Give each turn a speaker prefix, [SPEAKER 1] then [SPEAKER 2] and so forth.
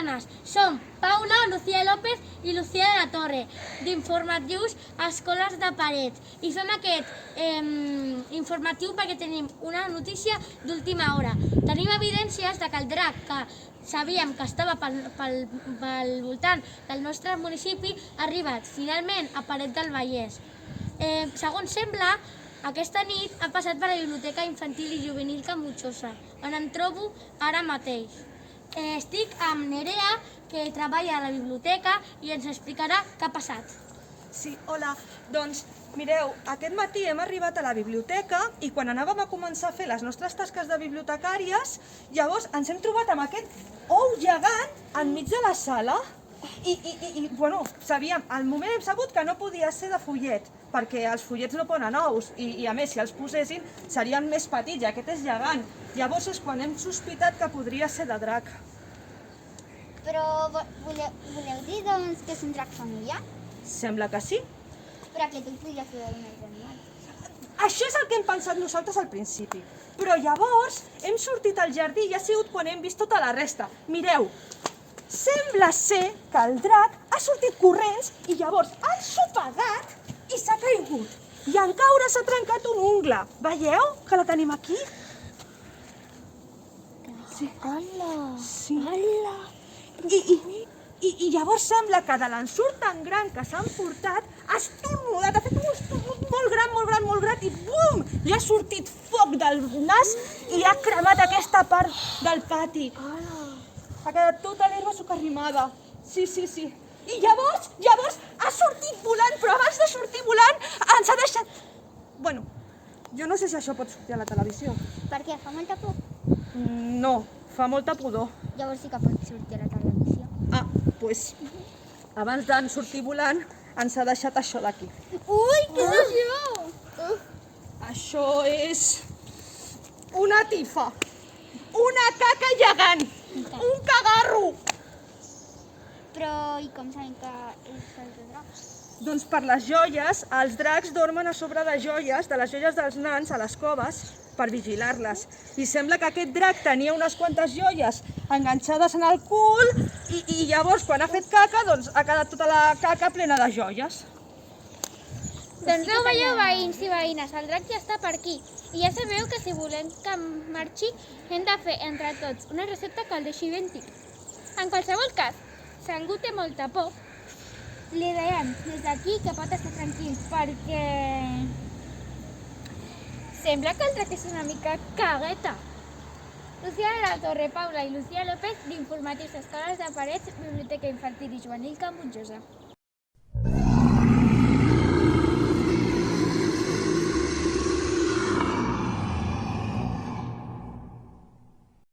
[SPEAKER 1] Ciutadanes. Som Paula, Lucía López i Lucía de la Torre, d'Informatius Escoles de Parets. I fem aquest informatiu perquè tenim una notícia d'última hora. Tenim evidències de que el drac, que sabíem que estava pel voltant del nostre municipi, ha arribat finalment a Paret del Vallès. Segons sembla, aquesta nit ha passat per la Biblioteca Infantil i Juvenil Can Butxosa, on em trobo ara mateix. Estic amb Nerea, que treballa a la biblioteca i ens explicarà què ha passat.
[SPEAKER 2] Sí, hola. Doncs, mireu, aquest matí hem arribat a la biblioteca i quan anàvem a començar a fer les nostres tasques de bibliotecàries, llavors ens hem trobat amb aquest ou gegant enmig de la sala. Bueno, sabíem, al moment hem sabut que no podia ser de follet, perquè els follets no ponen ous i a més, si els posessin, serien més petits i aquest és gegant. Llavors és quan hem sospitat que podria ser de drac.
[SPEAKER 3] Però voleu dir, doncs, que és un drac familiar?
[SPEAKER 2] Sembla que sí.
[SPEAKER 3] Però aquest ho podria fer un altre animal.
[SPEAKER 2] Això és el que hem pensat nosaltres al principi. Però llavors hem sortit al jardí i ha sigut quan hem vist tota la resta. Mireu, sembla ser que el drac ha sortit corrents i llavors ha ensopegat i s'ha caigut. I en caure s'ha trencat un ungla. Veieu que la tenim aquí? Sí.
[SPEAKER 1] Hola!
[SPEAKER 2] Sí.
[SPEAKER 1] Hola!
[SPEAKER 2] I llavors sembla que de l'ensurt tan gran que s'han portat ha estornudat, ha fet un estornut molt gran i bum! Li ha sortit foc del nas i ha cremat aquesta part del pati. Ha quedat tota l'herba socarrimada. Sí. I llavors ha sortit volant, però abans de sortir volant ens ha deixat... Bueno, jo no sé si això pot sortir a la televisió.
[SPEAKER 3] Per què? Fa molta por?
[SPEAKER 2] No, fa molta pudor.
[SPEAKER 3] Llavors sí que pot sortir a la televisió.
[SPEAKER 2] Doncs abans d'en sortir volant ens ha deixat això d'aquí.
[SPEAKER 3] Ui, què és això?
[SPEAKER 2] Això és una tifa, una caca gegant, un cagarro.
[SPEAKER 3] Però i com sabem que és el de drac?
[SPEAKER 2] Doncs per les joies, els dracs dormen a sobre de joies, de les joies dels nans a les coves, per vigilar-les. I sembla que aquest drac tenia unes quantes joies enganxades en el cul i llavors quan ha fet caca doncs ha quedat tota la caca plena de joies.
[SPEAKER 4] Doncs no ho veieu, veïns i veïnes, el drac ja està per aquí. I ja sabeu que si volem que marxi hem de fer entre tots una recepta que el deixi ben tic. En qualsevol cas, si algú té molta por, li diem des d'aquí que pot estar tranquil perquè sembla que el drac és una mica cagueta. Lucía de la Torre, Paula i Lucía López, d'Informatius Escoles de Parets, Biblioteca Infantil i Juvenil Can Butxosa.